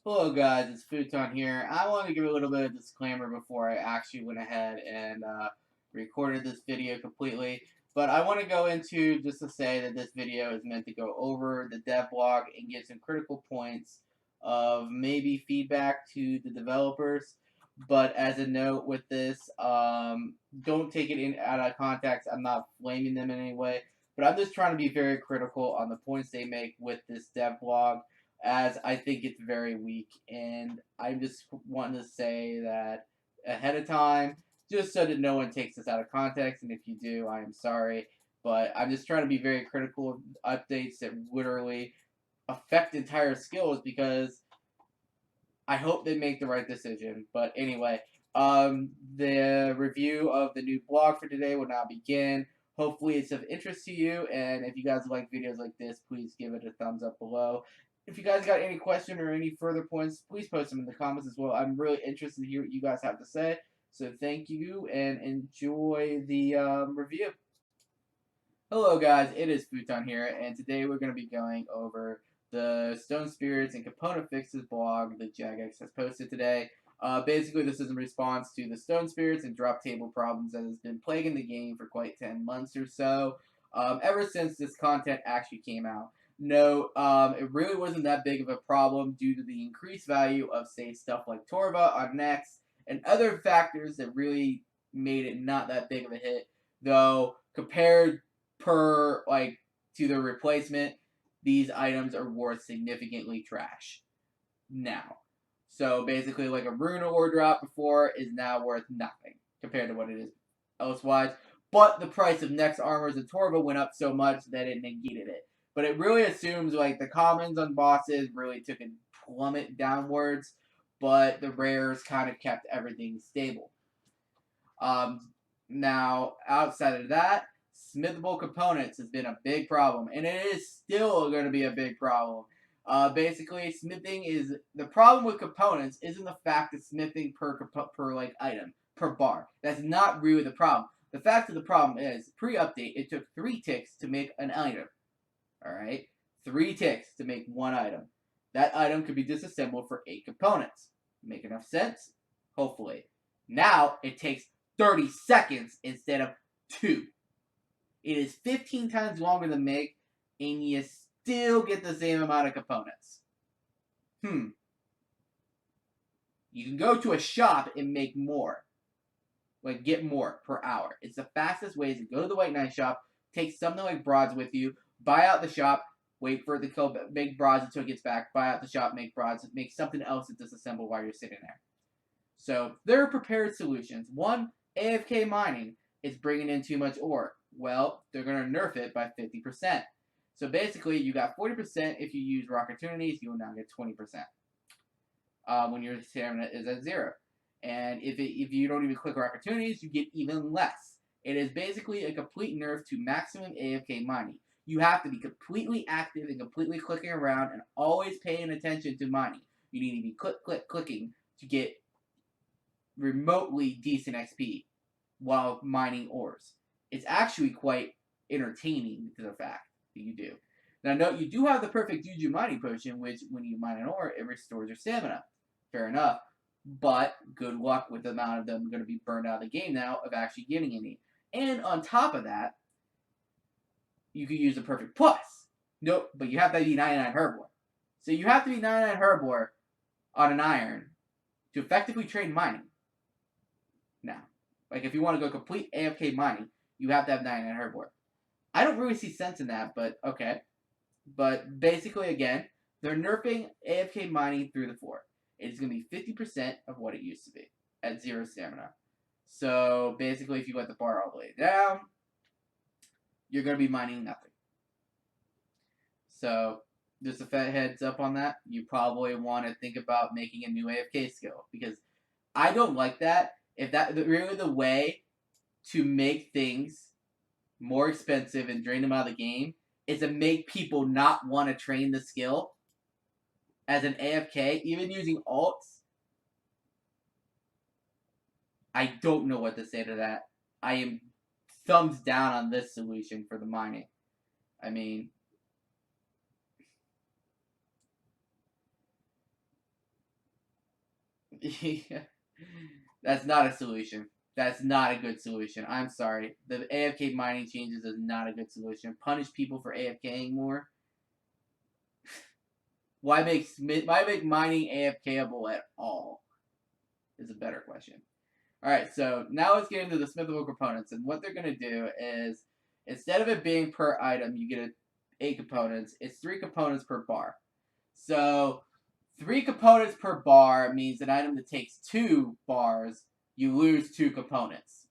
Hello guys, it's Futon here. I want to give a little bit of disclaimer before I actually went ahead and recorded this video completely. But I want to go into just to say that this video is meant to go over the dev blog and give some critical points of maybe feedback to the developers. But as a note with this, don't take it in out of context. I'm not blaming them in any way, but I'm just trying to be very critical on the points they make with this dev blog, as I think it's very weak. And I just want to say that ahead of time, just so that no one takes this out of context. And if you do, I am sorry. But I'm just trying to be very critical of updates that literally affect entire skills, because I hope they make the right decision. But anyway, the review of the new blog for today will now begin. Hopefully it's of interest to you, and if you guys like videos like this, please give it a thumbs up below. If you guys got any question or any further points, please post them in the comments as well. I'm really interested to hear what you guys have to say. So thank you, and enjoy the review. Hello guys, it is Futon here, and today we're going to be going over the Stone Spirits and Component Fixes blog that Jagex has posted today. Basically, this is in response to the Stone Spirits and drop table problems that has been plaguing the game for quite 10 months or so, ever since this content actually came out. No, it really wasn't that big of a problem due to the increased value of, say, stuff like Torva on Next and other factors that really made it not that big of a hit, though compared to the replacement, these items are worth significantly trash now. So basically, like a Rune ore drop before is now worth nothing compared to what it is elsewise. But the price of Next armors and Torva went up so much that it negated it. But it really assumes like the commons on bosses really took a plummet downwards, but the rares kind of kept everything stable. Now, outside of that, smithable components has been a big problem, and it is still going to be a big problem. Basically, smithing is the problem with components isn't the fact that smithing per like item per bar. That's not really the problem. The fact of the problem is pre-update it took 3 ticks to make an item. All right, 3 ticks to make one item. That item could be disassembled for 8 components. Make enough sense? Hopefully. Now it takes 30 seconds instead of 2. It is 15 times longer to make, and you still get the same amount of components. You can go to a shop and make more. Like, get more per hour. It's the fastest way to go to the White Knight shop, take something like broads with you, buy out the shop, wait for it to go, make broads until it gets back, buy out the shop, make broads, make something else to disassemble while you're sitting there. So, there are prepared solutions. One, AFK mining is bringing in too much ore. Well, they're going to nerf it by 50%. So basically, you got 40% if you use rock opportunities, you will now get 20%. When your stamina is at 0. And if you don't even click opportunities, you get even less. It is basically a complete nerf to maximum AFK mining. You have to be completely active and completely clicking around and always paying attention to mining. You need to be clicking to get remotely decent XP while mining ores. It's actually quite entertaining to the fact that you do. Now note, you do have the perfect Juju mining potion, which when you mine an ore, it restores your stamina. Fair enough. But good luck with the amount of them going to be burned out of the game now of actually getting any. And on top of that, you could use a perfect plus. Nope, but you have to be 99 Herbivore. So you have to be 99 Herbivore on an iron to effectively train mining. Now, like if you want to go complete AFK mining, you have to have 99 Herbivore. I don't really see sense in that, but okay. But basically, again, they're nerfing AFK mining through the floor. It's going to be 50% of what it used to be at 0 stamina. So basically, if you let the bar all the way down, you're going to be mining nothing. So just a heads up on that. You probably want to think about making a new AFK skill, because I don't like that. If that really the way to make things more expensive and drain them out of the game is to make people not want to train the skill as an AFK, even using alts, I don't know what to say to that. I am thumbs down on this solution for the mining. I mean, That's not a solution. That's not a good solution. I'm sorry. The AFK mining changes is not a good solution. Punish people for AFKing more. Why make mining AFKable at all? Is a better question. Alright, so now let's get into the smithable components. And what they're going to do is, instead of it being per item, you get 8 components. It's 3 components per bar. So 3 components per bar means an item that takes 2 bars, you lose 2 components.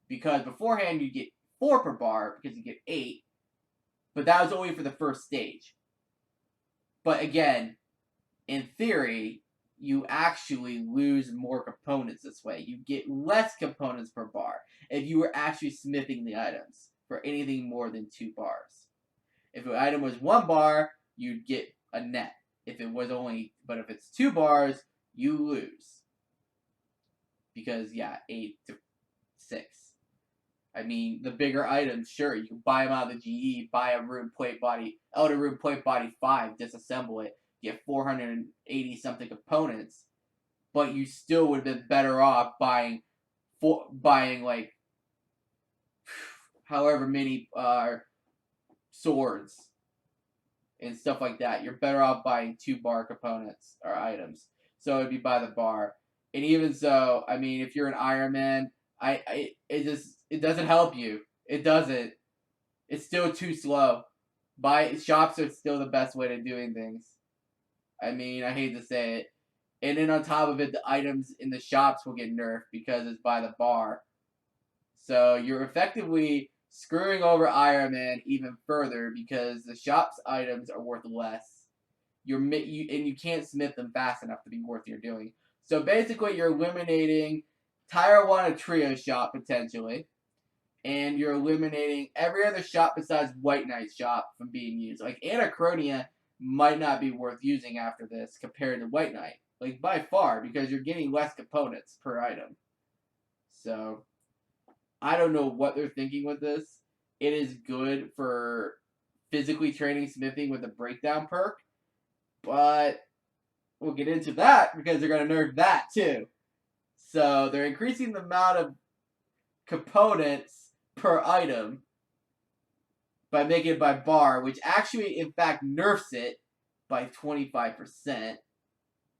Because beforehand you get 4 per bar because you get 8, but that was only for the first stage. But again, in theory, you actually lose more components this way. You get less components per bar if you were actually smithing the items for anything more than 2 bars. If an item was 1 bar, you'd get a net. If it's 2 bars, you lose. Because, yeah, 8 to 6. I mean, the bigger items, sure, you can buy them out of the GE, buy a rune plate body, Elder Rune Plate Body 5, disassemble it, get 480 something components, but you still would have been better off buying like however many swords and stuff like that. You're better off buying 2 bar components or items. So it'd be by the bar. And even so, I mean, if you're an Iron Man, it doesn't help you. It doesn't. It's still too slow. Shops are still the best way to doing things. I mean, I hate to say it. And then on top of it, the items in the shops will get nerfed because it's by the bar. So you're effectively screwing over Iron Man even further because the shop's items are worth less. And you can't smith them fast enough to be worth your doing. So basically, you're eliminating Tier 1 of Trio Shop potentially, and you're eliminating every other shop besides White Knight's shop from being used. Like Anachronia might not be worth using after this compared to White Knight, like by far, because you're getting less components per item. So I don't know what they're thinking with this. It is good for physically training smithing with a breakdown perk, but we'll get into that because they're going to nerf that too. So they're increasing the amount of components per item by making it by bar, which actually, in fact, nerfs it by 25%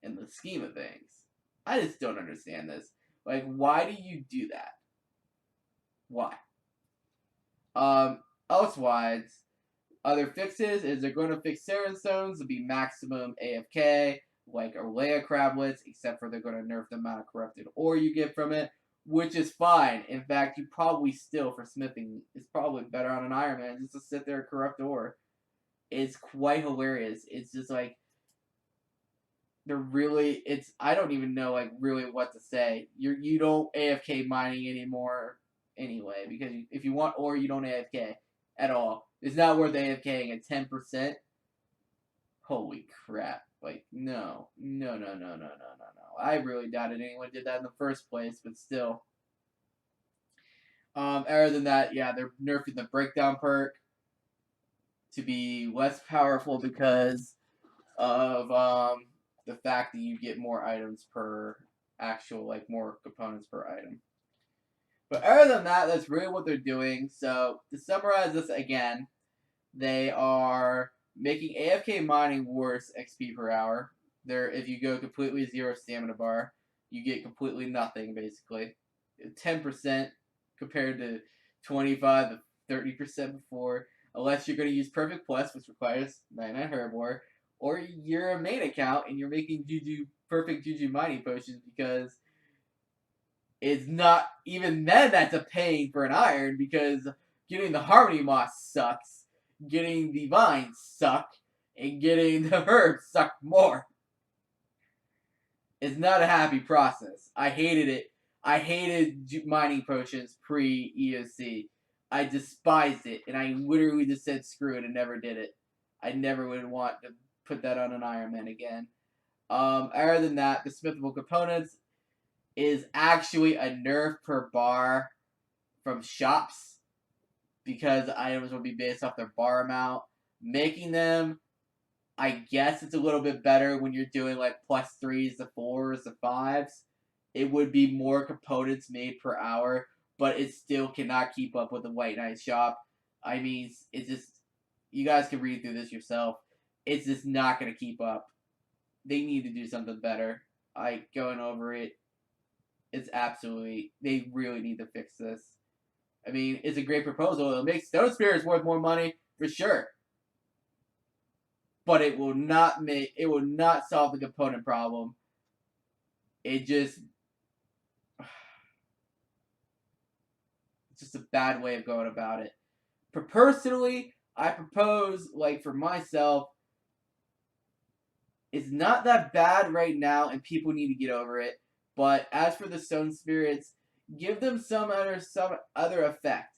in the scheme of things. I just don't understand this. Like, why do you do that? Why? Elsewise, other fixes is they're going to fix Saren Stones to be maximum AFK, like Olea Crablets, except for they're going to nerf the amount of corrupted ore you get from it, which is fine. In fact, you probably still, for smithing, it's probably better on an Iron Man just to sit there and corrupt ore. It's quite hilarious. It's just like, I don't even know, like, really what to say. You don't AFK mining anymore anyway, because if you want ore, you don't AFK at all. It's not worth AFKing at 10%. Holy crap. Like, no. I really doubted anyone did that in the first place, but still. Other than that, yeah, they're nerfing the breakdown perk to be less powerful because of the fact that you get more items per more components per item. But other than that, that's really what they're doing. So, to summarize this again, they are making AFK mining worse XP per hour. If you go completely 0 stamina bar, you get completely nothing, basically. 10% compared to 25 to 30% before, unless you're going to use Perfect Plus, which requires 99 Herbivore, or you're a main account and you're making Perfect Juju mining potions, because it's not, even then that's a pain for an iron, because getting the Harmony Moss sucks, getting the vines suck, and getting the herbs suck more. It's not a happy process. I hated it. I hated mining potions pre-EOC. I despised it, and I literally just said screw it and never did it. I never would want to put that on an Iron Man again. Other than that, the smithable components is actually a nerf per bar from shops, because items will be based off their bar amount, making them I guess it's a little bit better when you're doing like +3s to 4s to 5s. It would be more components made per hour, but it still cannot keep up with the White Knight shop. I mean, it's just, you guys can read through this yourself. It's just not going to keep up. They need to do something better. Going over it, it's absolutely, they really need to fix this. I mean, it's a great proposal. It'll make Stone Spirits worth more money, for sure. But it will not solve the component problem. It's just a bad way of going about it. Personally, I propose, like, for myself, it's not that bad right now, and people need to get over it. But as for the Stone Spirits, give them some other effect.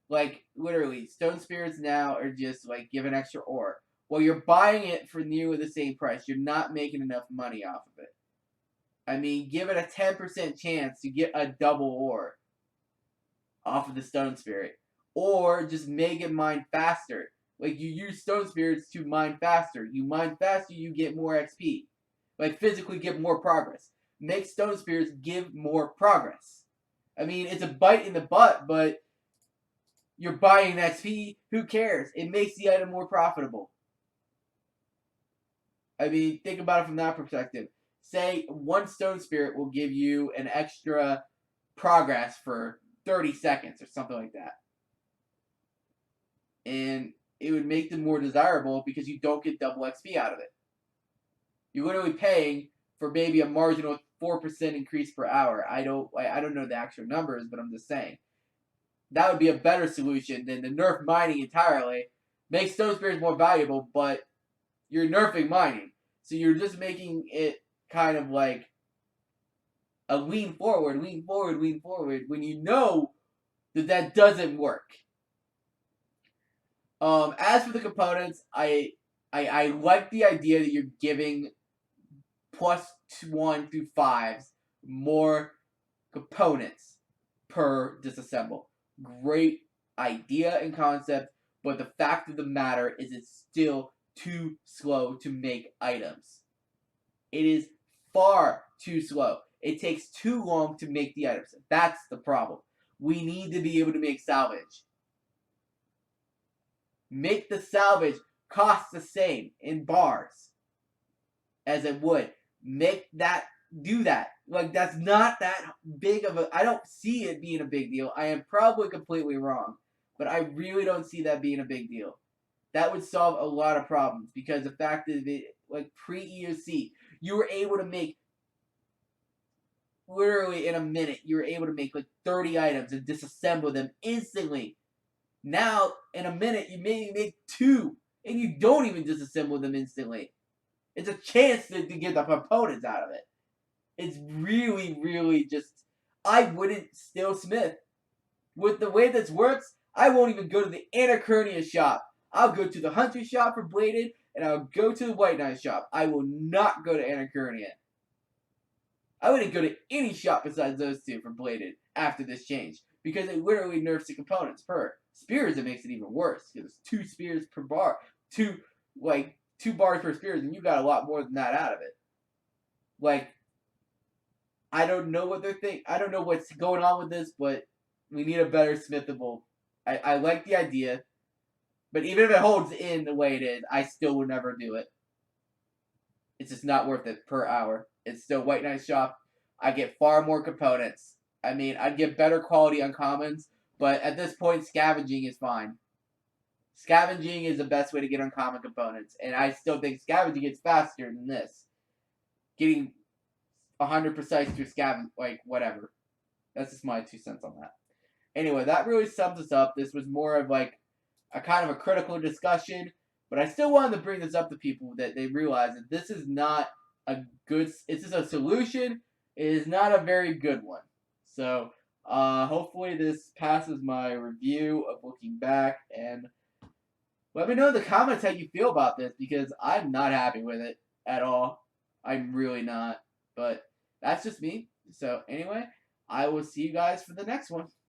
Like, literally, Stone Spirits now are just, like, give an extra ore. Well, you're buying it for nearly the same price. You're not making enough money off of it. I mean, give it a 10% chance to get a double ore off of the Stone Spirit. Or just make it mine faster. Like, you use Stone Spirits to mine faster. You mine faster, you get more XP. Like, physically get more progress. Make Stone Spirits give more progress. I mean, it's a bite in the butt, but you're buying XP. Who cares? It makes the item more profitable. I mean, think about it from that perspective. Say one Stone Spirit will give you an extra progress for 30 seconds or something like that. And it would make them more desirable because you don't get double XP out of it. You're literally paying for maybe a marginal 4% increase per hour. I don't know the actual numbers, but I'm just saying. That would be a better solution than the nerf mining entirely. Make Stone Spirits more valuable, but you're nerfing mining. So you're just making it kind of like a lean forward, when you know that doesn't work. As for the components, I like the idea that you're giving +1 through 5s more components per disassemble. Great idea and concept, but the fact of the matter is it's still too slow to make items. It is far too slow. It takes too long to make the items. That's the problem. We need to be able to make salvage. Make the salvage cost the same in bars as it would. Do that. Like, that's not that big of a, I don't see it being a big deal. I am probably completely wrong, but I really don't see that being a big deal. That would solve a lot of problems, because the fact that like pre-EOC, you were able to make, literally in a minute, you were able to make like 30 items and disassemble them instantly. Now, in a minute, you maybe make 2, and you don't even disassemble them instantly. It's a chance to get the components out of it. It's really, really just, I wouldn't still smith. With the way this works, I won't even go to the Anacurnia shop. I'll go to the Hunter shop for bladed, and I'll go to the White Knight shop. I will not go to Anacurnia. I wouldn't go to any shop besides those two for bladed after this change, because it literally nerfs the components per. Spears, it makes it even worse, because it's 2 spears per bar. 2 bars per spears, and you got a lot more than that out of it. Like, I don't know what they're thinking. I don't know what's going on with this, but we need a better smithable. I like the idea, but even if it holds in the way it is, I still would never do it. It's just not worth it per hour. It's still White Knight shop. I get far more components. I mean, I'd get better quality uncommons, but at this point, scavenging is fine. Scavenging is the best way to get uncommon components, and I still think scavenging is faster than this. Getting 100 precise through scavenge, like, whatever. That's just my 2 cents on that. Anyway, that really sums us up. This was more of like a kind of a critical discussion, but I still wanted to bring this up to people, that they realize that this is not a good, it's just a solution. It is not a very good one. So, hopefully this passes my review of looking back, and let me know in the comments how you feel about this, because I'm not happy with it at all. I'm really not. But that's just me. So anyway, I will see you guys for the next one.